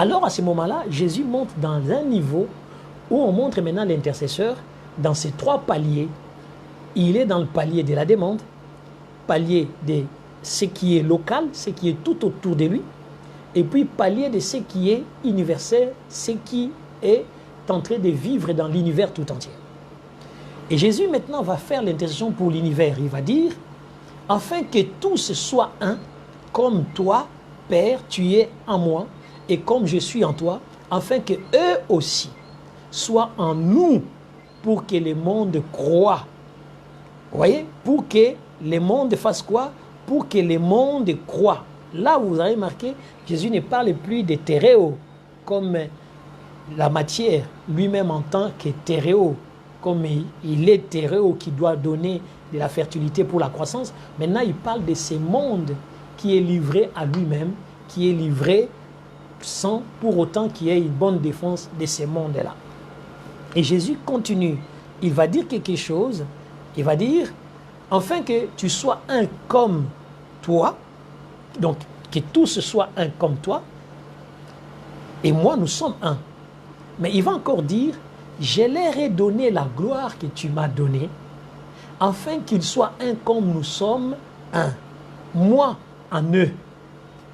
Alors à ce moment-là, Jésus monte dans un niveau où on montre maintenant l'intercesseur dans ces 3 paliers. Il est dans le palier de la demande, palier de ce qui est local, ce qui est tout autour de lui, et puis palier de ce qui est universel, ce qui est en train de vivre dans l'univers tout entier. Et Jésus maintenant va faire l'intercession pour l'univers. Il va dire, afin que tous soient un, comme toi, Père, tu es en moi, et comme je suis en toi, afin que eux aussi soient en nous, pour que le monde croie. Vous voyez? Pour que le monde fasse quoi? Pour que le monde croie. Là, vous avez marqué, Jésus ne parle plus de théréo, comme la matière, lui-même en tant que théréo, comme il est théréo qui doit donner de la fertilité pour la croissance. Maintenant, il parle de ce monde qui est livré à lui-même, qui est livré sans pour autant qu'il y ait une bonne défense de ce monde-là. Et Jésus continue. Il va dire quelque chose. Il va dire, afin que tu sois un comme toi, donc que tous soient un comme toi, et moi, nous sommes un. Mais il va encore dire, je leur ai donné la gloire que tu m'as donnée, afin qu'ils soient un comme nous sommes un. Moi en eux,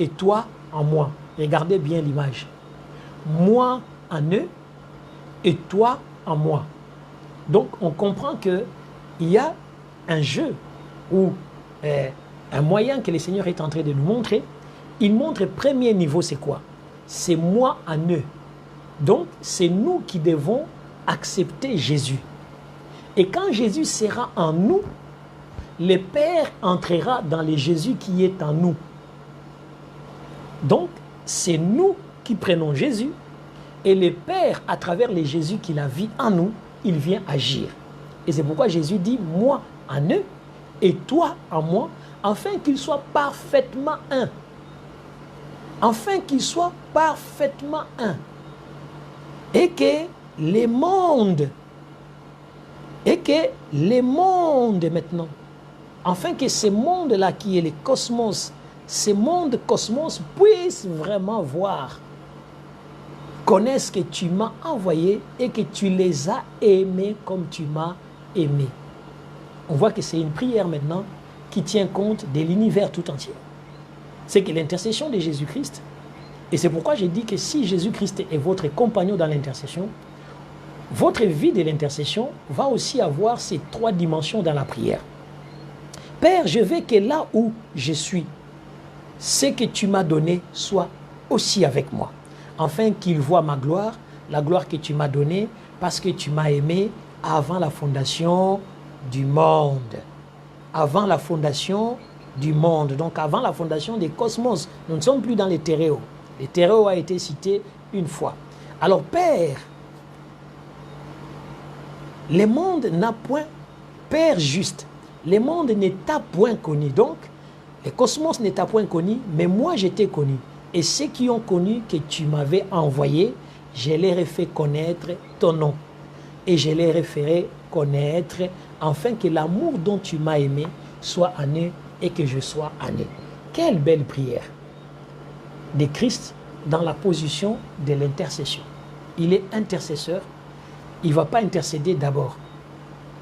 et toi en moi. Regardez bien l'image. Moi en eux, et toi en moi. Donc, on comprend qu'il y a un jeu ou un moyen que le Seigneur est en train de nous montrer. Il montre, premier niveau, c'est quoi? C'est moi en eux. Donc, c'est nous qui devons accepter Jésus. Et quand Jésus sera en nous, le Père entrera dans le Jésus qui est en nous. Donc, c'est nous qui prenons Jésus et le Père, à travers le Jésus qu'il a vu en nous, il vient agir. Et c'est pourquoi Jésus dit, moi en eux et toi en moi, afin qu'ils soient parfaitement un. Afin qu'ils soient parfaitement un. Et que les mondes, maintenant, afin que ce monde-là qui est le cosmos, ce monde cosmos puisse vraiment voir, connaissent que tu m'as envoyé et que tu les as aimés comme tu m'as aimé. On voit que c'est une prière maintenant qui tient compte de l'univers tout entier. C'est que l'intercession de Jésus-Christ, et c'est pourquoi j'ai dit que si Jésus-Christ est votre compagnon dans l'intercession, votre vie de l'intercession va aussi avoir ces 3 dimensions dans la prière. Père, je veux que là où je suis, ce que tu m'as donné soit aussi avec moi, afin qu'il voie ma gloire, la gloire que tu m'as donnée, parce que tu m'as aimé avant la fondation du monde. Avant la fondation du monde, donc avant la fondation des cosmos. Nous ne sommes plus dans les théréos. Les théréos a été cité une fois. Alors, Père, le monde n'a point, Père juste, le monde n'est à point connu. Donc, le cosmos n'est à point connu, mais moi je t'ai connu. Et ceux qui ont connu que tu m'avais envoyé, je leur ai fait connaître ton nom. Et je leur ai fait connaître, afin que l'amour dont tu m'as aimé soit en eux et que je sois en eux. Quelle belle prière de Christ dans la position de l'intercession. Il est intercesseur, il ne va pas intercéder d'abord,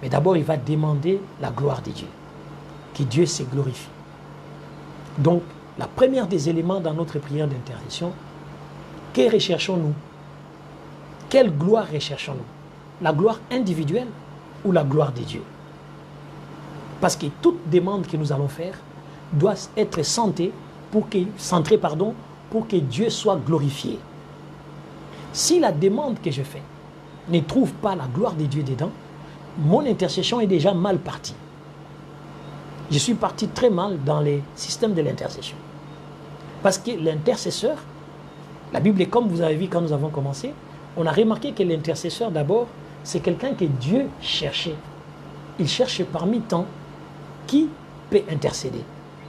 mais d'abord il va demander la gloire de Dieu, que Dieu se glorifie. Donc, la première des éléments dans notre prière d'intercession, que recherchons-nous? Quelle gloire recherchons-nous? La gloire individuelle ou la gloire de Dieu? Parce que toute demande que nous allons faire doit être centrée pour que Dieu soit glorifié. Si la demande que je fais ne trouve pas la gloire de Dieu dedans, mon intercession est déjà mal partie. Je suis parti très mal dans les systèmes de l'intercession. Parce que l'intercesseur, la Bible est comme vous avez vu quand nous avons commencé, on a remarqué que l'intercesseur d'abord, c'est quelqu'un que Dieu cherchait. Il cherche parmi tant qui peut intercéder.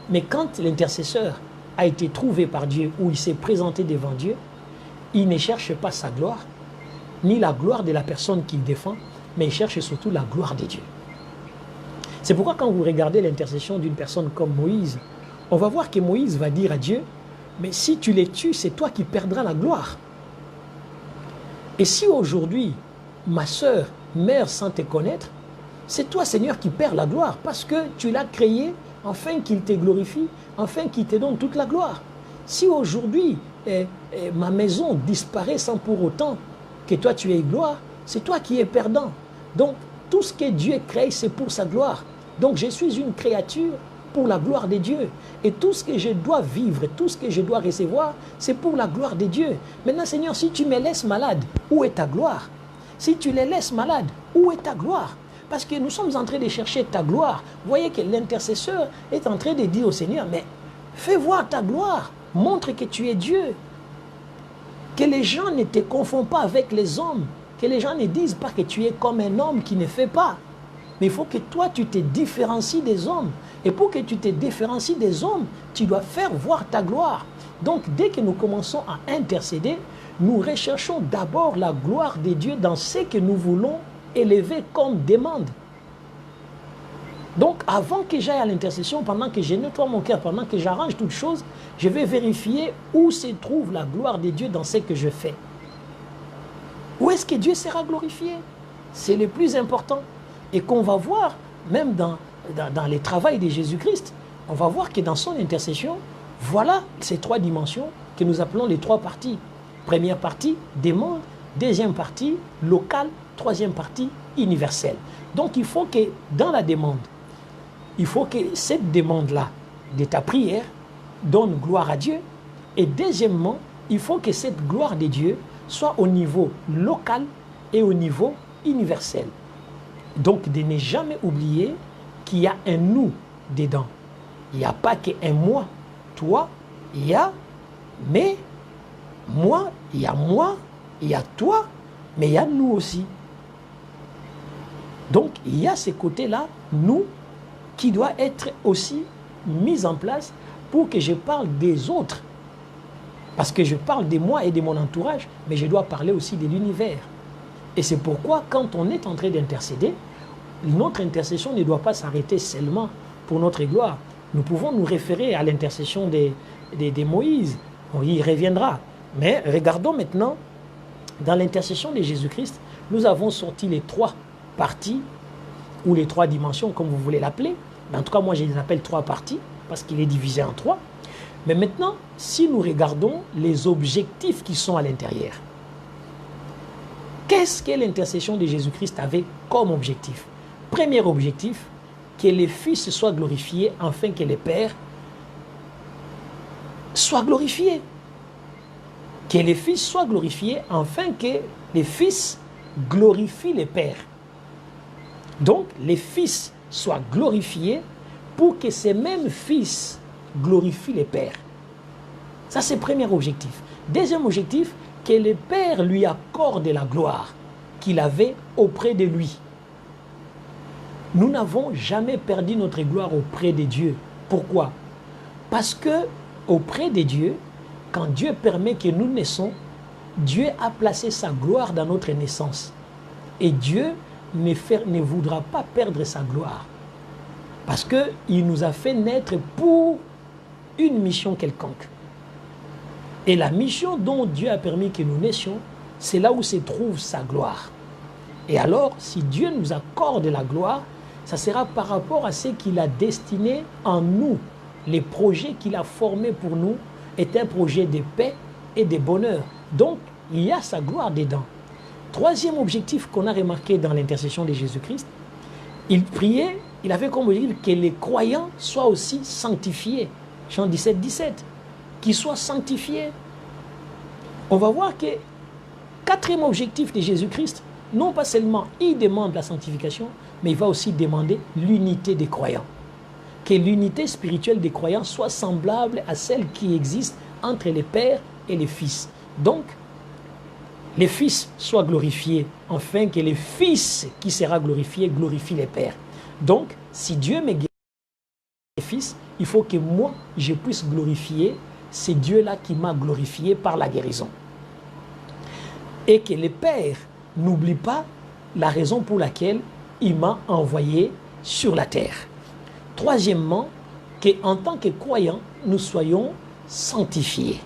Mais quand l'intercesseur a été trouvé par Dieu ou il s'est présenté devant Dieu, il ne cherche pas sa gloire, ni la gloire de la personne qu'il défend, mais il cherche surtout la gloire de Dieu. C'est pourquoi quand vous regardez l'intercession d'une personne comme Moïse, on va voir que Moïse va dire à Dieu, mais si tu les tues, c'est toi qui perdras la gloire. Et si aujourd'hui, ma sœur meurt sans te connaître, c'est toi, Seigneur, qui perds la gloire parce que tu l'as créé afin qu'il te glorifie, afin qu'il te donne toute la gloire. Si aujourd'hui, ma maison disparaît sans pour autant que toi tu aies gloire, c'est toi qui es perdant. Donc, tout ce que Dieu crée, c'est pour sa gloire. Donc, je suis une créature pour la gloire de Dieu. Et tout ce que je dois vivre, tout ce que je dois recevoir, c'est pour la gloire de Dieu. Maintenant, Seigneur, si tu me laisses malade, où est ta gloire? Si tu les laisses malades, où est ta gloire? Parce que nous sommes en train de chercher ta gloire. Vous voyez que l'intercesseur est en train de dire au Seigneur, mais fais voir ta gloire, montre que tu es Dieu. Que les gens ne te confondent pas avec les hommes. Que les gens ne disent pas que tu es comme un homme qui ne fait pas. Mais il faut que toi, tu te différencies des hommes. Et pour que tu te différencies des hommes, tu dois faire voir ta gloire. Donc, dès que nous commençons à intercéder, nous recherchons d'abord la gloire de Dieu dans ce que nous voulons élever comme demande. Donc, avant que j'aille à l'intercession, pendant que je nettoie mon cœur, pendant que j'arrange toutes choses, je vais vérifier où se trouve la gloire de Dieu dans ce que je fais. Où est-ce que Dieu sera glorifié? C'est le plus important. Et qu'on va voir, même dans les travaux de Jésus-Christ, on va voir que dans son intercession, voilà ces trois dimensions que nous appelons les trois parties. Première partie, demande. Deuxième partie, locale. Troisième partie, universelle. Donc il faut que dans la demande, il faut que cette demande-là de ta prière donne gloire à Dieu. Et deuxièmement, il faut que cette gloire de Dieu soit au niveau local et au niveau universel. Donc de ne jamais oublier qu'il y a un nous dedans. Il n'y a pas qu'un moi. Toi, il y a mais, moi, il y a toi, mais il y a nous aussi. Donc il y a ce côté-là, nous, qui doit être aussi mis en place pour que je parle des autres. Parce que je parle de moi et de mon entourage, mais je dois parler aussi de l'univers. Et c'est pourquoi, quand on est en train d'intercéder, notre intercession ne doit pas s'arrêter seulement pour notre gloire. Nous pouvons nous référer à l'intercession de Moïse. On y reviendra. Mais regardons maintenant, dans l'intercession de Jésus-Christ, nous avons sorti les trois parties, ou les trois dimensions, comme vous voulez l'appeler. En tout cas, moi, je les appelle trois parties, parce qu'il est divisé en trois. Mais maintenant, si nous regardons les objectifs qui sont à l'intérieur, qu'est-ce que l'intercession de Jésus-Christ avait comme objectif? Premier objectif, que les fils soient glorifiés afin que les pères soient glorifiés. Que les fils soient glorifiés afin que les fils glorifient les pères. Donc, les fils soient glorifiés pour que ces mêmes fils glorifient les pères. Ça, c'est le premier objectif. Deuxième objectif, que le Père lui accorde la gloire qu'il avait auprès de lui. Nous n'avons jamais perdu notre gloire auprès de Dieu. Pourquoi? Parce que auprès de Dieu, quand Dieu permet que nous naissons, Dieu a placé sa gloire dans notre naissance. Et Dieu ne voudra pas perdre sa gloire. Parce qu'il nous a fait naître pour une mission quelconque. Et la mission dont Dieu a permis que nous naissions, c'est là où se trouve sa gloire. Et alors, si Dieu nous accorde la gloire, ça sera par rapport à ce qu'il a destiné en nous. Les projets qu'il a formés pour nous est un projet de paix et de bonheur. Donc, il y a sa gloire dedans. Troisième objectif qu'on a remarqué dans l'intercession de Jésus-Christ, il priait, il avait comme objectif que les croyants soient aussi sanctifiés. Jean 17, 17. Qu'ils soient sanctifiés. On va voir que quatrième objectif de Jésus-Christ, non pas seulement il demande la sanctification, mais il va aussi demander l'unité des croyants. Que l'unité spirituelle des croyants soit semblable à celle qui existe entre les pères et les fils. Donc, les fils soient glorifiés, afin que les fils qui sera glorifié glorifient les pères. Donc, si Dieu me guérit les fils, il faut que moi, je puisse glorifier ces Dieu-là qui m'a glorifié par la guérison. Et que les pères n'oublient pas la raison pour laquelle il m'a envoyé sur la terre. Troisièmement, qu'en tant que croyants, nous soyons sanctifiés,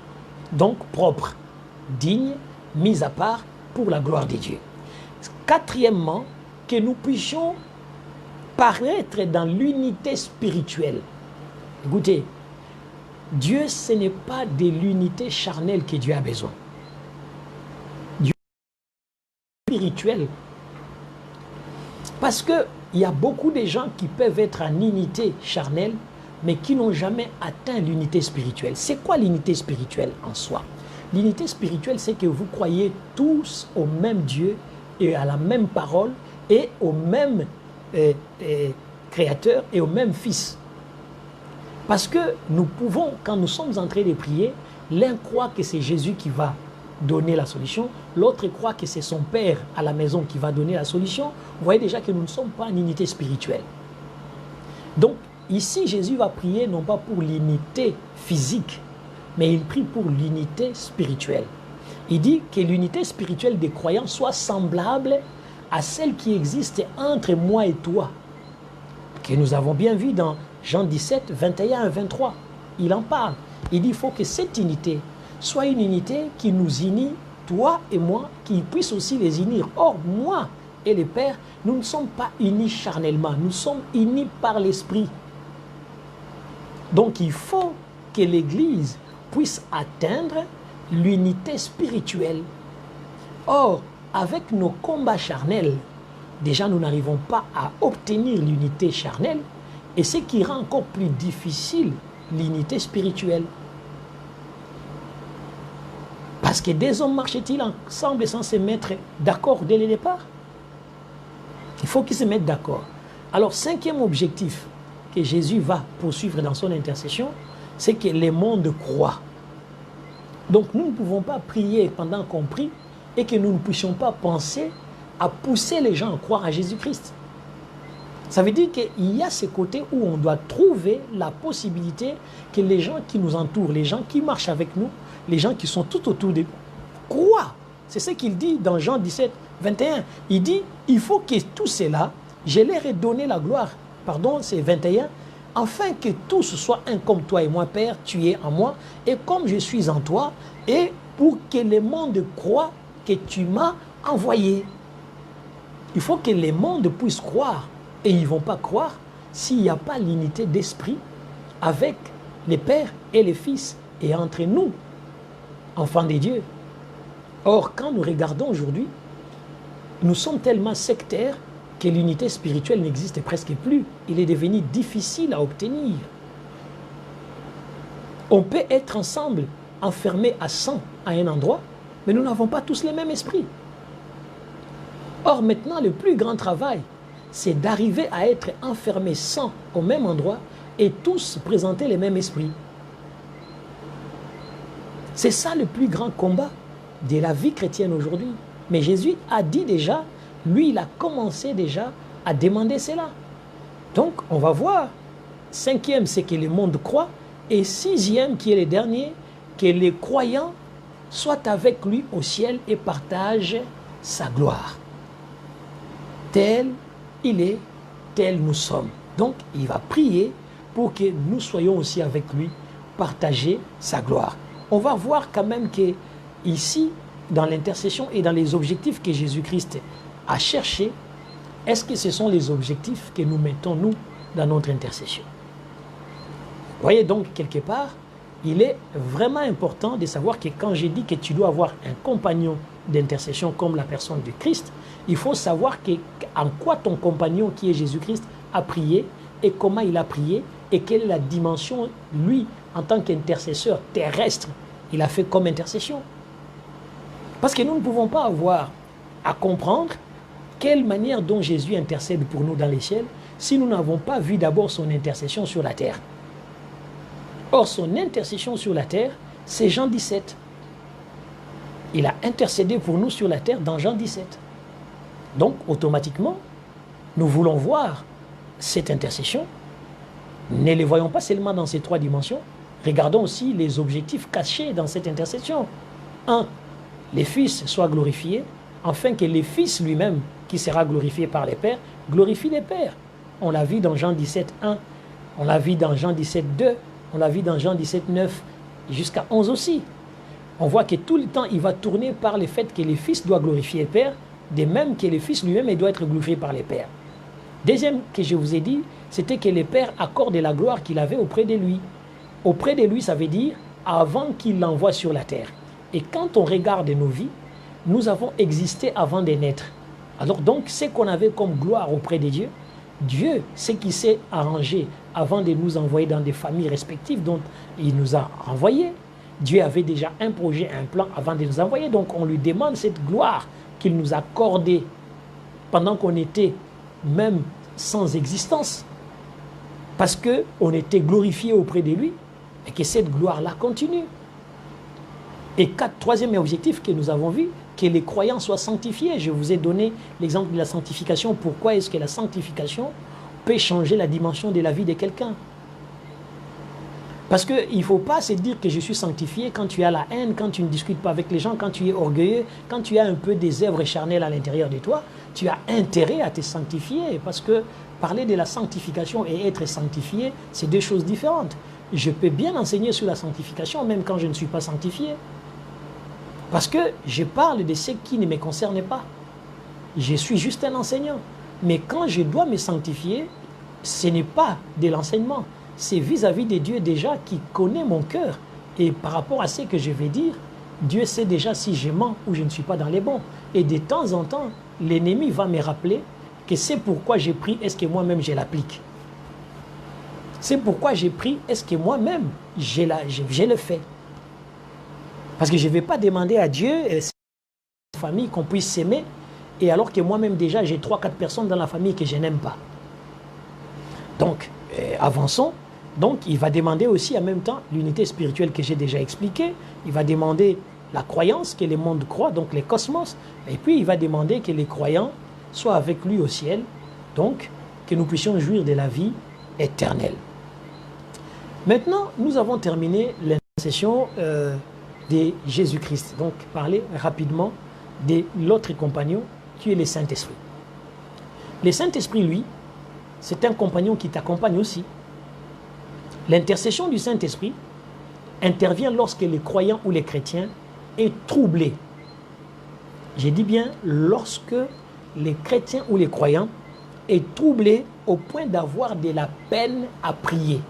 donc propres, dignes, mis à part pour la gloire de Dieu. Quatrièmement, que nous puissions paraître dans l'unité spirituelle. Écoutez, Dieu, ce n'est pas de l'unité charnelle que Dieu a besoin. Dieu est spirituel. Parce qu'il y a beaucoup de gens qui peuvent être en unité charnelle, mais qui n'ont jamais atteint l'unité spirituelle. C'est quoi l'unité spirituelle en soi? L'unité spirituelle, c'est que vous croyez tous au même Dieu et à la même parole et au même Créateur et au même Fils. Parce que nous pouvons, quand nous sommes en train de prier, l'un croit que c'est Jésus qui va donner la solution, l'autre croit que c'est son Père à la maison qui va donner la solution. Vous voyez déjà que nous ne sommes pas en unité spirituelle. Donc, ici, Jésus va prier non pas pour l'unité physique, mais il prie pour l'unité spirituelle. Il dit que l'unité spirituelle des croyants soit semblable à celle qui existe entre moi et toi, que nous avons bien vu dans Jean 17, 21 et 23. Il en parle. Il dit qu'il faut que cette unité soit une unité qui nous unit, toi et moi, qui puisse aussi les unir. Or, moi et le Père, nous ne sommes pas unis charnellement, nous sommes unis par l'Esprit. Donc, il faut que l'Église puisse atteindre l'unité spirituelle. Or, avec nos combats charnels, déjà nous n'arrivons pas à obtenir l'unité charnelle, et ce qui rend encore plus difficile l'unité spirituelle. Parce que des hommes marchent-ils ensemble sans se mettre d'accord dès le départ? Il faut qu'ils se mettent d'accord. Alors, cinquième objectif que Jésus va poursuivre dans son intercession, c'est que les mondes croient. Donc, nous ne pouvons pas prier pendant qu'on prie et que nous ne puissions pas penser à pousser les gens à croire à Jésus-Christ. Ça veut dire qu'il y a ce côté où on doit trouver la possibilité que les gens qui nous entourent, les gens qui marchent avec nous, les gens qui sont tout autour de nous, croient. C'est ce qu'il dit dans Jean 17, 21. Il dit, il faut que tout cela, je leur ai donné la gloire. Pardon, c'est 21. Afin que tous soient un comme toi et moi, Père, tu es en moi, et comme je suis en toi, et pour que le monde croit que tu m'as envoyé. Il faut que le monde puisse croire. Et ils ne vont pas croire s'il n'y a pas l'unité d'esprit avec les pères et les fils et entre nous, enfants de Dieu. Or, quand nous regardons aujourd'hui, nous sommes tellement sectaires que l'unité spirituelle n'existe presque plus. Il est devenu difficile à obtenir. On peut être ensemble, enfermés à 100 à un endroit, mais nous n'avons pas tous les mêmes esprits. Or, maintenant, le plus grand travail, c'est d'arriver à être enfermés 100 au même endroit et tous présenter les mêmes esprits. C'est ça le plus grand combat de la vie chrétienne aujourd'hui. Mais Jésus a dit déjà, lui, il a commencé déjà à demander cela. Donc, on va voir. Cinquième, c'est que le monde croit. Et sixième, qui est le dernier, que les croyants soient avec lui au ciel et partagent sa gloire. Tel il est, tel nous sommes. Donc, il va prier pour que nous soyons aussi avec lui, partager sa gloire. On va voir quand même que ici, dans l'intercession et dans les objectifs que Jésus-Christ a cherchés, est-ce que ce sont les objectifs que nous mettons, nous, dans notre intercession? Vous voyez donc, quelque part, il est vraiment important de savoir que quand j'ai dit que tu dois avoir un compagnon d'intercession comme la personne du Christ, il faut savoir en quoi ton compagnon qui est Jésus-Christ a prié et comment il a prié et quelle est la dimension, lui, en tant qu'intercesseur terrestre, il a fait comme intercession. Parce que nous ne pouvons pas avoir à comprendre quelle manière dont Jésus intercède pour nous dans les ciels si nous n'avons pas vu d'abord son intercession sur la terre. Or, son intercession sur la terre, c'est Jean 17. Il a intercédé pour nous sur la terre dans Jean 17. Donc, automatiquement, nous voulons voir cette intercession. Ne les voyons pas seulement dans ces trois dimensions. Regardons aussi les objectifs cachés dans cette intercession. 1. Les fils soient glorifiés, afin que les fils lui-même, qui sera glorifié par les pères, glorifient les pères. On l'a vu dans Jean 17, 1. On l'a vu dans Jean 17, 2. On l'a vu dans Jean 17, 9 jusqu'à 11 aussi. On voit que tout le temps, il va tourner par le fait que le Fils doit glorifier le Père, de même que le Fils lui-même doit être glorifié par le Père. Deuxième que je vous ai dit, c'était que le Père accorde la gloire qu'il avait auprès de lui. Auprès de lui, ça veut dire avant qu'il l'envoie sur la terre. Et quand on regarde nos vies, nous avons existé avant de naître. Alors donc, ce qu'on avait comme gloire auprès de Dieu, Dieu, ce qui s'est arrangé avant de nous envoyer dans des familles respectives dont il nous a envoyés. Dieu avait déjà un projet, un plan avant de nous envoyer. Donc on lui demande cette gloire qu'il nous a accordée pendant qu'on était même sans existence. Parce qu'on était glorifié auprès de lui et que cette gloire-là continue. Et troisième objectif que nous avons vu, que les croyants soient sanctifiés. Je vous ai donné l'exemple de la sanctification. Pourquoi est-ce que la sanctification peut changer la dimension de la vie de quelqu'un? Parce qu'il ne faut pas se dire que je suis sanctifié quand tu as la haine, quand tu ne discutes pas avec les gens, quand tu es orgueilleux, quand tu as un peu des œuvres charnelles à l'intérieur de toi, tu as intérêt à te sanctifier. Parce que parler de la sanctification et être sanctifié, c'est deux choses différentes. Je peux bien enseigner sur la sanctification même quand je ne suis pas sanctifié. Parce que je parle de ce qui ne me concerne pas. Je suis juste un enseignant. Mais quand je dois me sanctifier, ce n'est pas de l'enseignement. C'est vis-à-vis de Dieu déjà qui connaît mon cœur. Et par rapport à ce que je vais dire, Dieu sait déjà si je mens ou je ne suis pas dans les bons. Et de temps en temps, l'ennemi va me rappeler que c'est pourquoi j'ai pris, est-ce que moi-même je l'applique? C'est pourquoi j'ai pris, est-ce que moi-même je le fais? Parce que je ne vais pas demander à Dieu, famille, qu'on puisse s'aimer, et alors que moi-même déjà j'ai 3-4 personnes dans la famille que je n'aime pas. Donc, avançons. Donc, il va demander aussi en même temps l'unité spirituelle que j'ai déjà expliquée. Il va demander la croyance que le monde croit, donc les cosmos. Et puis, il va demander que les croyants soient avec lui au ciel, donc que nous puissions jouir de la vie éternelle. Maintenant, nous avons terminé l'intercession de Jésus-Christ. Donc, parler rapidement de l'autre compagnon qui est le Saint-Esprit. Le Saint-Esprit, lui, c'est un compagnon qui t'accompagne aussi. L'intercession du Saint-Esprit intervient lorsque le croyant ou les chrétiens est troublé. J'ai dit bien lorsque les chrétiens ou les croyants est troublé au point d'avoir de la peine à prier.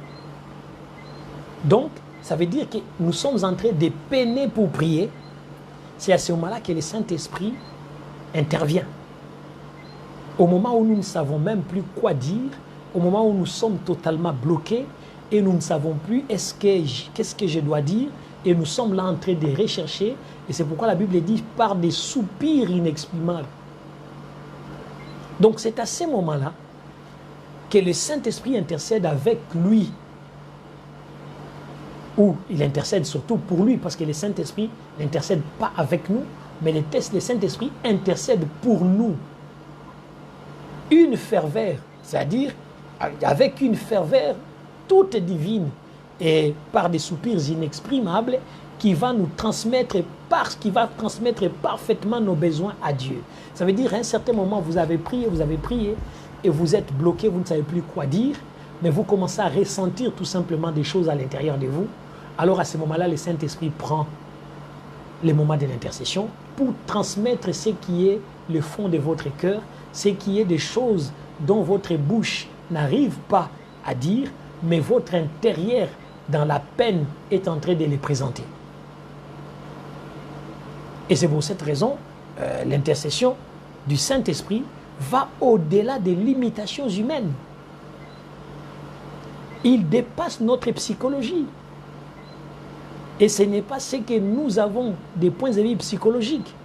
Donc, ça veut dire que nous sommes en train de peiner pour prier. C'est à ce moment-là que le Saint-Esprit intervient. Au moment où nous ne savons même plus quoi dire, au moment où nous sommes totalement bloqués et nous ne savons plus qu'est-ce que je dois dire, et nous sommes là en train de rechercher, et c'est pourquoi la Bible dit par des soupirs inexprimables. Donc c'est à ce moment-là que le Saint-Esprit intercède avec lui, ou il intercède surtout pour lui, parce que le Saint-Esprit n'intercède pas avec nous, mais le Saint-Esprit intercède pour nous. Une ferveur, c'est-à-dire avec une ferveur toute divine et par des soupirs inexprimables qui va nous transmettre, qui va transmettre parfaitement nos besoins à Dieu. Ça veut dire à un certain moment, vous avez prié et vous êtes bloqué, vous ne savez plus quoi dire, mais vous commencez à ressentir tout simplement des choses à l'intérieur de vous. Alors à ce moment-là, le Saint-Esprit prend les moments de l'intercession pour transmettre ce qui est le fond de votre cœur, ce qui est des choses dont votre bouche n'arrive pas à dire, mais votre intérieur, dans la peine, est en train de les présenter. Et c'est pour cette raison, l'intercession du Saint-Esprit va au-delà des limitations humaines. Il dépasse notre psychologie. Et ce n'est pas ce que nous avons des points de vue psychologiques.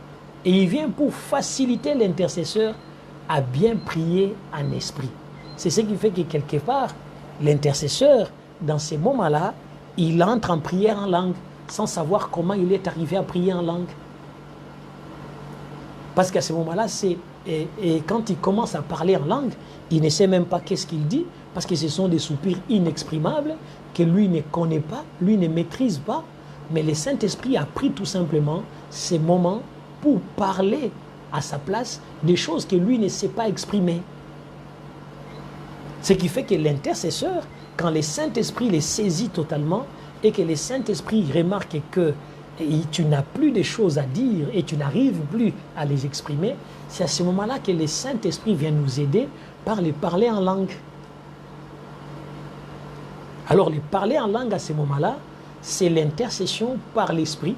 Et il vient pour faciliter l'intercesseur à bien prier en esprit. C'est ce qui fait que quelque part, l'intercesseur, dans ces moments-là, il entre en prière en langue, sans savoir comment il est arrivé à prier en langue. Parce qu'à ce moment-là, et quand il commence à parler en langue, il ne sait même pas qu'est-ce qu'il dit, parce que ce sont des soupirs inexprimables que lui ne connaît pas, lui ne maîtrise pas, mais le Saint-Esprit a pris tout simplement ces moments pour parler à sa place des choses que lui ne sait pas exprimer. Ce qui fait que l'intercesseur, quand le Saint-Esprit les saisit totalement et que le Saint-Esprit remarque que et tu n'as plus de choses à dire et tu n'arrives plus à les exprimer, c'est à ce moment-là que le Saint-Esprit vient nous aider par les parler en langue. Alors, les parler en langue à ce moment-là, c'est l'intercession par l'Esprit.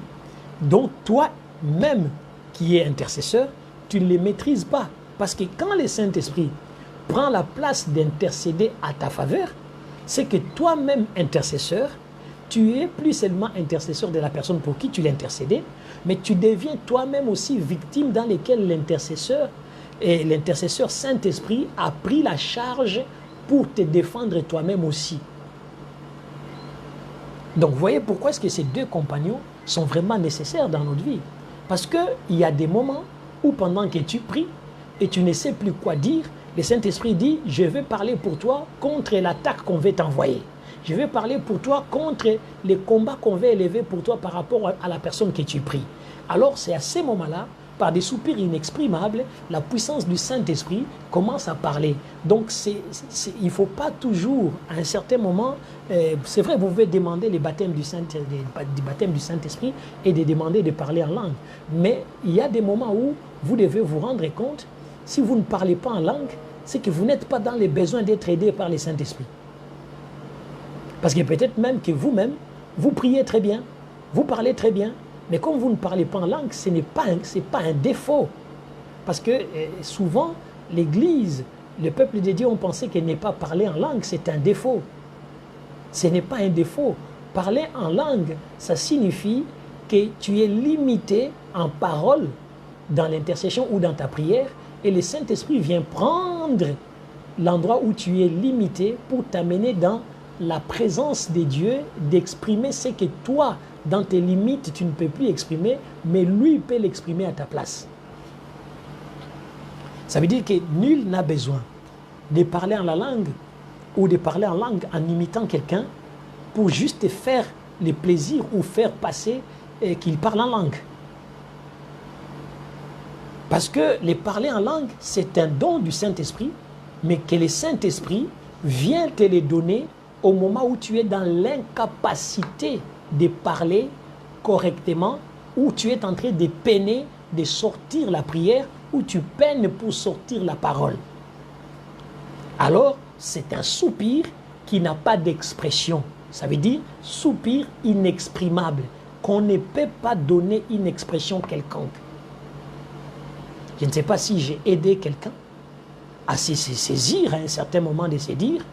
Donc, toi-même qui es intercesseur, tu ne les maîtrises pas. Parce que quand le Saint-Esprit prend la place d'intercéder à ta faveur, c'est que toi-même, intercesseur, tu es plus seulement intercesseur de la personne pour qui tu l'intercédais, mais tu deviens toi-même aussi victime dans lesquelles l'intercesseur Saint-Esprit a pris la charge pour te défendre toi-même aussi. Donc, vous voyez pourquoi est-ce que ces deux compagnons sont vraiment nécessaires dans notre vie. Parce qu'il y a des moments où pendant que tu pries et tu ne sais plus quoi dire, le Saint-Esprit dit, je vais parler pour toi contre l'attaque qu'on veut t'envoyer. Je vais parler pour toi contre les combats qu'on veut élever pour toi par rapport à la personne que tu pries. Alors, c'est à ces moments-là, par des soupirs inexprimables, la puissance du Saint-Esprit commence à parler. Donc, il ne faut pas toujours, à un certain moment, c'est vrai, vous pouvez demander le baptême du Saint-Esprit et de demander de parler en langue. Mais il y a des moments où vous devez vous rendre compte, si vous ne parlez pas en langue, c'est que vous n'êtes pas dans les besoins d'être aidé par le Saint-Esprit. Parce que peut-être même que vous-même, vous priez très bien, vous parlez très bien, mais comme vous ne parlez pas en langue, ce n'est pas un défaut. Parce que souvent, l'Église, le peuple de Dieu ont pensé que ne pas parler en langue, c'est un défaut. Ce n'est pas un défaut. Parler en langue, ça signifie que tu es limité en parole dans l'intercession ou dans ta prière, et le Saint-Esprit vient prendre l'endroit où tu es limité pour t'amener dans la présence de Dieu, d'exprimer ce que toi, dans tes limites, tu ne peux plus exprimer, mais lui peut l'exprimer à ta place. Ça veut dire que nul n'a besoin de parler en la langue ou de parler en langue en imitant quelqu'un pour juste faire le plaisir ou faire passer qu'il parle en langue. Parce que le parler en langue, c'est un don du Saint-Esprit, mais que le Saint-Esprit vient te le donner au moment où tu es dans l'incapacité de parler correctement, où tu es en train de peiner, de sortir la prière, où tu peines pour sortir la parole. Alors, c'est un soupir qui n'a pas d'expression. Ça veut dire soupir inexprimable, qu'on ne peut pas donner une expression quelconque. Je ne sais pas si j'ai aidé quelqu'un à se saisir à un certain moment de se dire,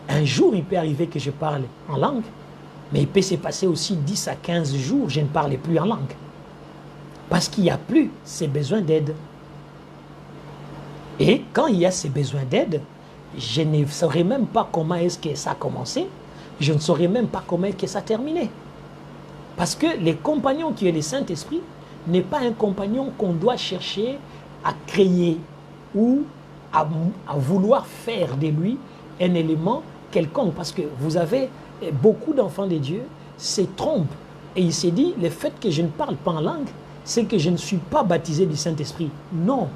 un jour il peut arriver que je parle en langue, mais il peut se passer aussi 10 à 15 jours, je ne parle plus en langue. Parce qu'il n'y a plus ces besoins d'aide. Et quand il y a ces besoins d'aide, je ne saurais même pas comment est-ce que ça a commencé, je ne saurais même pas comment est-ce que ça a terminé. Parce que les compagnons qui est le Saint-Esprit n'est pas un compagnon qu'on doit chercher à créer ou à vouloir faire de lui un élément quelconque. Parce que vous avez beaucoup d'enfants de Dieu se trompent et il s'est dit, le fait que je ne parle pas en langue, c'est que je ne suis pas baptisé du Saint-Esprit. Non.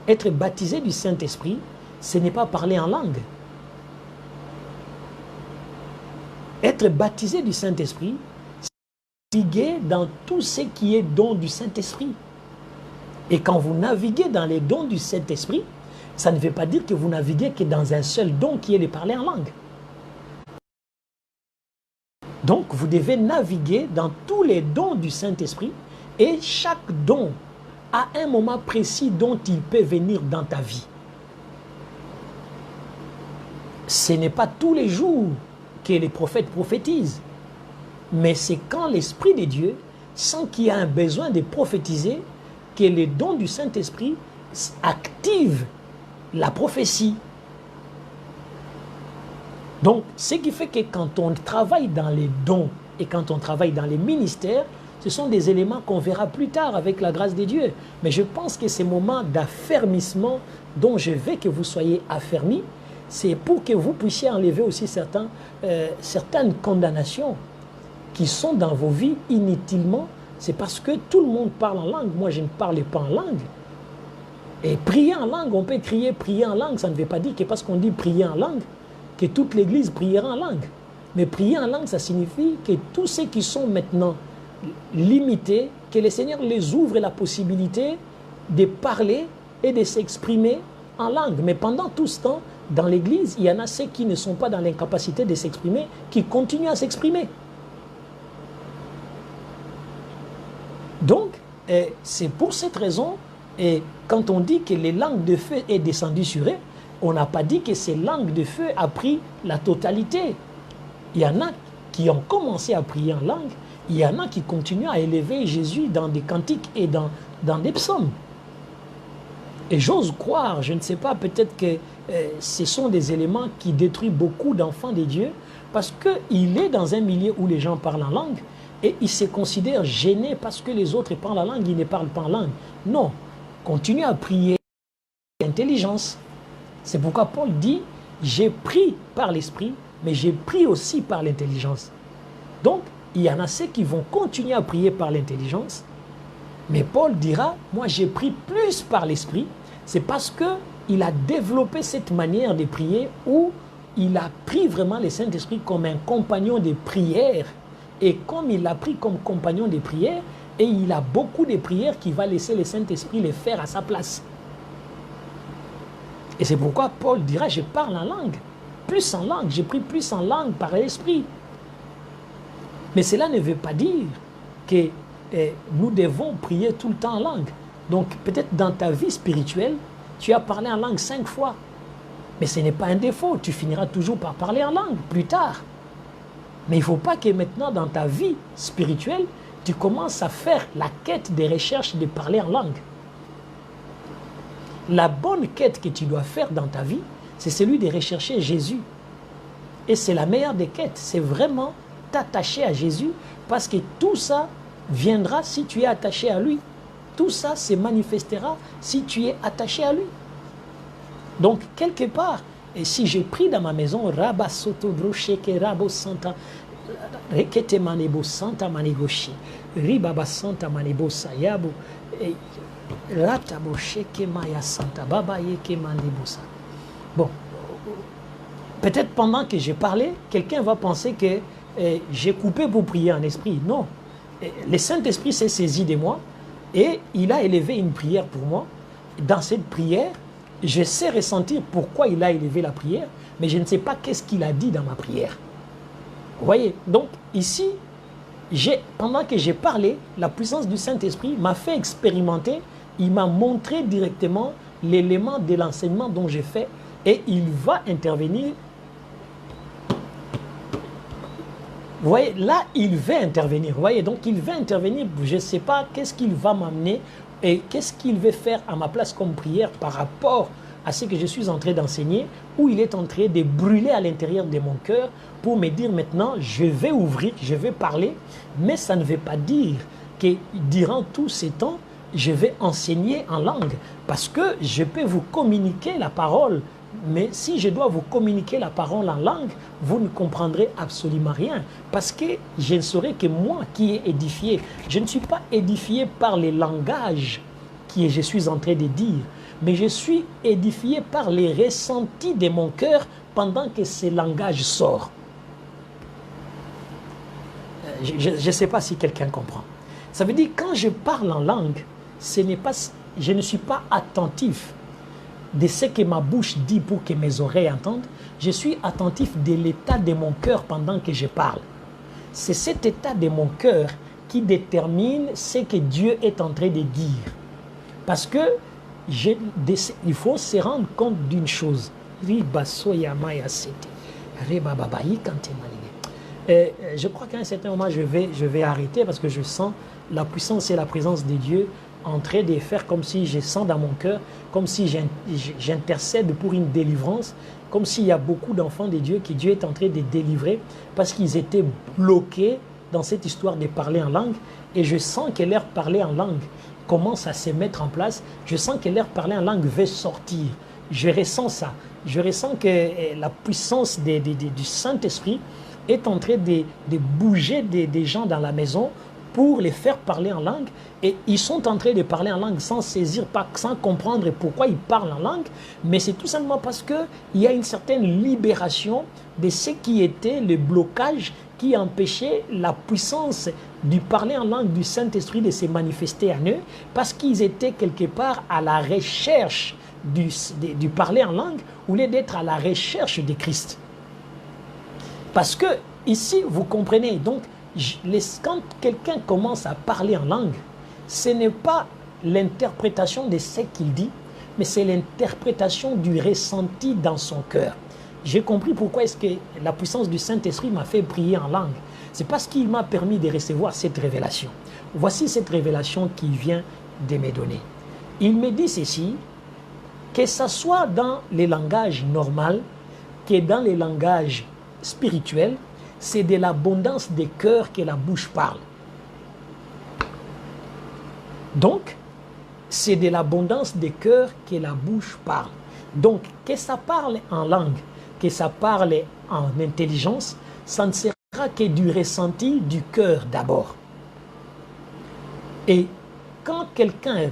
Être baptisé du Saint-Esprit, ce n'est pas parler en langue. Être baptisé du Saint-Esprit, c'est naviguer dans tout ce qui est don du Saint-Esprit. Et quand vous naviguez dans les dons du Saint-Esprit, ça ne veut pas dire que vous naviguez que dans un seul don qui est de parler en langue. Donc, vous devez naviguer dans tous les dons du Saint-Esprit et chaque don a un moment précis dont il peut venir dans ta vie. Ce n'est pas tous les jours que les prophètes prophétisent, mais c'est quand l'Esprit de Dieu sent qu'il y a un besoin de prophétiser que les dons du Saint-Esprit activent la prophétie. Donc, ce qui fait que quand on travaille dans les dons et quand on travaille dans les ministères, ce sont des éléments qu'on verra plus tard avec la grâce de Dieu. Mais je pense que ces moments d'affermissement dont je veux que vous soyez affermis, c'est pour que vous puissiez enlever aussi certaines condamnations qui sont dans vos vies inutilement. C'est parce que tout le monde parle en langue. Moi, je ne parle pas en langue. Et prier en langue, on peut crier prier en langue. Ça ne veut pas dire que parce qu'on dit prier en langue, que toute l'Église priera en langue. Mais prier en langue, ça signifie que tous ceux qui sont maintenant limitées, que le Seigneur les ouvre la possibilité de parler et de s'exprimer en langue. Mais pendant tout ce temps, dans l'Église, il y en a ceux qui ne sont pas dans l'incapacité de s'exprimer, qui continuent à s'exprimer. Donc, c'est pour cette raison, et quand on dit que les langues de feu est descendu sur eux, on n'a pas dit que ces langues de feu a pris la totalité. Il y en a qui ont commencé à prier en langue, il y en a qui continuent à élever Jésus dans des cantiques et dans des psaumes. Et j'ose croire, je ne sais pas, peut-être que ce sont des éléments qui détruisent beaucoup d'enfants de Dieu, parce qu'il est dans un milieu où les gens parlent en langue, et il se considère gêné parce que les autres parlent en langue, il ne parle pas en langue. Non, continue à prier avec intelligence. C'est pourquoi Paul dit, j'ai pris par l'esprit, mais j'ai pris aussi par l'intelligence. Donc, il y en a ceux qui vont continuer à prier par l'intelligence, mais Paul dira, moi j'ai pris plus par l'esprit, c'est parce qu'il a développé cette manière de prier où il a pris vraiment le Saint-Esprit comme un compagnon de prière. Et comme il l'a pris comme compagnon de prière, et il a beaucoup de prières qu'il va laisser le Saint-Esprit les faire à sa place. Et c'est pourquoi Paul dira, je parle en langue, plus en langue, j'ai pris plus en langue par l'Esprit. Mais cela ne veut pas dire que nous devons prier tout le temps en langue. Donc peut-être dans ta vie spirituelle, tu as parlé en langue 5 fois. Mais ce n'est pas un défaut, tu finiras toujours par parler en langue plus tard. Mais il ne faut pas que maintenant dans ta vie spirituelle, tu commences à faire la quête des recherches de parler en langue. La bonne quête que tu dois faire dans ta vie, c'est celui de rechercher Jésus. Et c'est la meilleure des quêtes, c'est vraiment t'attacher à Jésus, parce que tout ça viendra si tu es attaché à lui. Tout ça se manifestera si tu es attaché à lui. Donc, quelque part, et si j'ai pris dans ma maison, Rabba Soto Brocheke Rabo Santa, Rekete Manebo Santa Manegoshi, Ribaba Santa Manebo Sayabo, Rata Brocheke Maya Santa, Baba Yeke Manebosa. Bon, peut-être pendant que j'ai parlé, quelqu'un va penser que j'ai coupé pour prier en esprit. Non. Le Saint-Esprit s'est saisi de moi et il a élevé une prière pour moi. Dans cette prière, je sais ressentir pourquoi il a élevé la prière, mais je ne sais pas qu'est-ce qu'il a dit dans ma prière. Vous voyez, donc ici, pendant que j'ai parlé, la puissance du Saint-Esprit m'a fait expérimenter, il m'a montré directement l'élément de l'enseignement dont j'ai fait et il va intervenir. Vous voyez, là, il va intervenir. Vous voyez, donc il va intervenir, je ne sais pas qu'est-ce qu'il va m'amener et qu'est-ce qu'il veut faire à ma place comme prière par rapport à ce que je suis en train d'enseigner, où il est en train de brûler à l'intérieur de mon cœur pour me dire maintenant, je vais ouvrir, je vais parler, mais ça ne veut pas dire que durant tous ces temps, je vais enseigner en langue, parce que je peux vous communiquer la parole, mais si je dois vous communiquer la parole en langue, vous ne comprendrez absolument rien, parce que je ne serai que moi qui est édifié. Je ne suis pas édifié par les langages que je suis en train de dire, mais je suis édifié par les ressentis de mon cœur pendant que ces langages sortent. Je ne sais pas si quelqu'un comprend. Ça veut dire que quand je parle en langue, je ne suis pas attentif de ce que ma bouche dit pour que mes oreilles entendent. Je suis attentif de l'état de mon cœur pendant que je parle. C'est cet état de mon cœur qui détermine ce que Dieu est en train de dire. Parce que il faut se rendre compte d'une chose. Je crois qu'à un certain moment, je vais arrêter parce que je sens la puissance et la présence de Dieu en train de faire comme si je sens dans mon cœur, comme si j'intercède pour une délivrance, comme s'il y a beaucoup d'enfants de Dieu que Dieu est en train de délivrer parce qu'ils étaient bloqués dans cette histoire de parler en langue. Et je sens que leur parler en langue commence à se mettre en place. Je sens que leur parler en langue veut sortir. Je ressens ça. Je ressens que la puissance du Saint-Esprit est en train de bouger des gens dans la maison pour les faire parler en langue. Et ils sont en train de parler en langue sans saisir, sans comprendre pourquoi ils parlent en langue. Mais c'est tout simplement parce qu'il y a une certaine libération de ce qui était le blocage qui empêchait la puissance du parler en langue du Saint-Esprit de se manifester en eux, parce qu'ils étaient quelque part à la recherche du parler en langue, au lieu d'être à la recherche de Christ. Parce que ici, vous comprenez, donc, quand quelqu'un commence à parler en langue, ce n'est pas l'interprétation de ce qu'il dit, mais c'est l'interprétation du ressenti dans son cœur. J'ai compris pourquoi est-ce que la puissance du Saint-Esprit m'a fait prier en langue. C'est parce qu'il m'a permis de recevoir cette révélation. Voici cette révélation qu'il vient de me donner. Il me dit ceci, que ce soit dans les langages normaux, que dans les langages spirituels, c'est de l'abondance des cœurs que la bouche parle. Donc, c'est de l'abondance des cœurs que la bouche parle. Donc, que ça parle en langue, que ça parle en intelligence, ça ne sera que du ressenti du cœur d'abord. Et quand quelqu'un,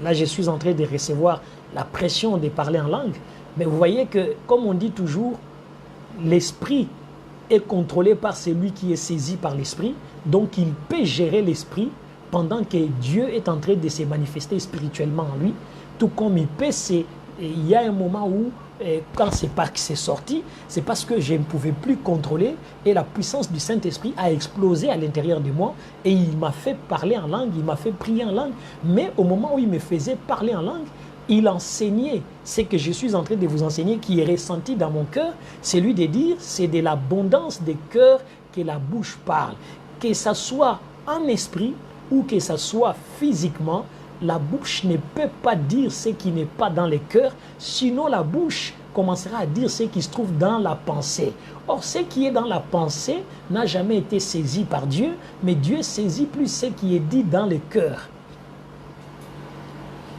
là je suis en train de recevoir la pression de parler en langue, mais vous voyez que, comme on dit toujours, l'esprit est contrôlé par celui qui est saisi par l'esprit, donc il peut gérer l'esprit pendant que Dieu est en train de se manifester spirituellement en lui, tout comme il y a un moment où, quand c'est pas que c'est sorti, c'est parce que je ne pouvais plus contrôler et la puissance du Saint-Esprit a explosé à l'intérieur de moi et il m'a fait parler en langue, il m'a fait prier en langue, mais au moment où il me faisait parler en langue, il enseignait ce que je suis en train de vous enseigner, qui est ressenti dans mon cœur, c'est lui de dire, c'est de l'abondance des cœurs que la bouche parle. Que ça soit en esprit ou que ça soit physiquement, la bouche ne peut pas dire ce qui n'est pas dans les cœurs, sinon la bouche commencera à dire ce qui se trouve dans la pensée. Or, ce qui est dans la pensée n'a jamais été saisi par Dieu, mais Dieu saisit plus ce qui est dit dans le cœur.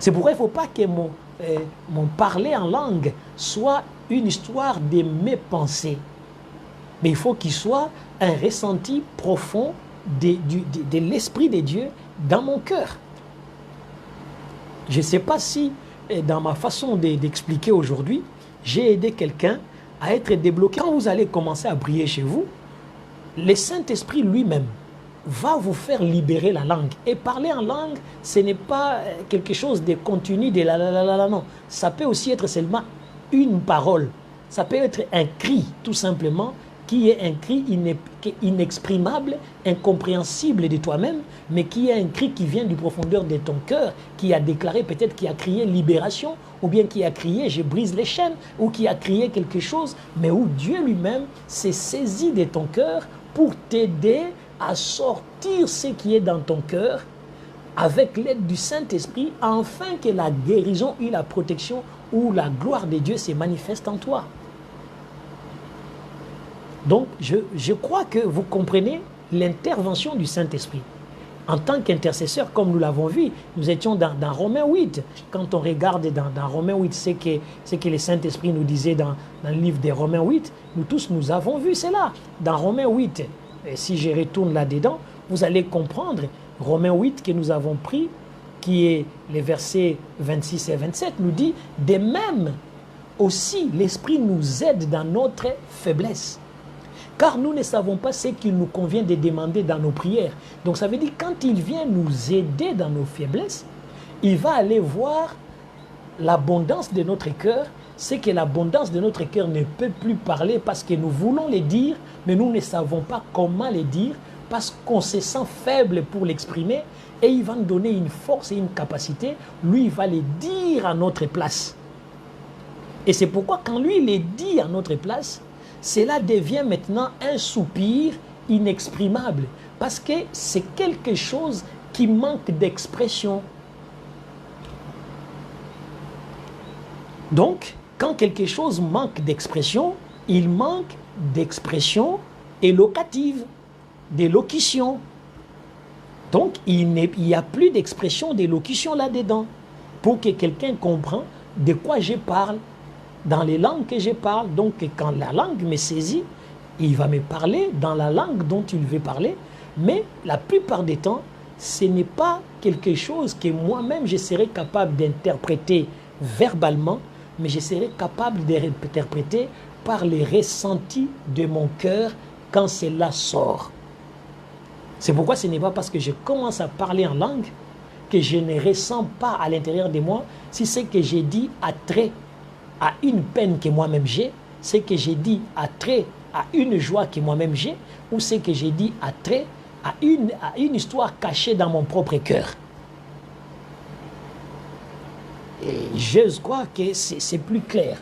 C'est pourquoi il ne faut pas que mon parler en langue soit une histoire de mes pensées. Mais il faut qu'il soit un ressenti profond de l'Esprit de Dieu dans mon cœur. Je ne sais pas si, dans ma façon d'expliquer aujourd'hui, j'ai aidé quelqu'un à être débloqué. Quand vous allez commencer à prier chez vous, le Saint-Esprit lui-même va vous faire libérer la langue. Et parler en langue, ce n'est pas quelque chose de continu, de la, non. Ça peut aussi être seulement une parole. Ça peut être un cri, tout simplement, qui est un cri inexprimable, incompréhensible de toi-même, mais qui est un cri qui vient du profondeur de ton cœur, qui a déclaré peut-être, qui a crié libération, ou bien qui a crié je brise les chaînes, ou qui a crié quelque chose, mais où Dieu lui-même s'est saisi de ton cœur pour t'aider à sortir ce qui est dans ton cœur avec l'aide du Saint-Esprit, afin que la guérison et la protection ou la gloire de Dieu se manifeste en toi. Donc, je crois que vous comprenez l'intervention du Saint-Esprit. En tant qu'intercesseur, comme nous l'avons vu, nous étions dans Romains 8. Quand on regarde dans Romains 8, ce que le Saint-Esprit nous disait dans le livre de Romains 8, nous tous, nous avons vu cela. Dans Romains 8, et si je retourne là-dedans, vous allez comprendre Romains 8 que nous avons pris, qui est les versets 26 et 27, nous dit, de même aussi l'Esprit nous aide dans notre faiblesse. Car nous ne savons pas ce qu'il nous convient de demander dans nos prières. Donc ça veut dire quand il vient nous aider dans nos faiblesses, il va aller voir l'abondance de notre cœur. C'est que l'abondance de notre cœur ne peut plus parler parce que nous voulons les dire, mais nous ne savons pas comment les dire parce qu'on se sent faible pour l'exprimer et il va nous donner une force et une capacité. Lui, il va les dire à notre place. Et c'est pourquoi quand lui les dit à notre place, cela devient maintenant un soupir inexprimable parce que c'est quelque chose qui manque d'expression. Donc, quand quelque chose manque d'expression, il manque d'expression éloquative, d'élocution. Donc, il n'y a plus d'expression d'élocution là-dedans pour que quelqu'un comprenne de quoi je parle. Dans les langues que je parle, donc quand la langue me saisit, il va me parler dans la langue dont il veut parler, mais la plupart des temps, ce n'est pas quelque chose que moi-même je serais capable d'interpréter verbalement, mais je serais capable d'interpréter par les ressentis de mon cœur quand cela sort. C'est pourquoi ce n'est pas parce que je commence à parler en langue que je ne ressens pas à l'intérieur de moi si ce que j'ai dit a trait à une peine que moi-même j'ai, ce que j'ai dit a trait à une joie que moi-même j'ai, ou ce que j'ai dit a trait à une histoire cachée dans mon propre cœur. Et je crois que c'est plus clair.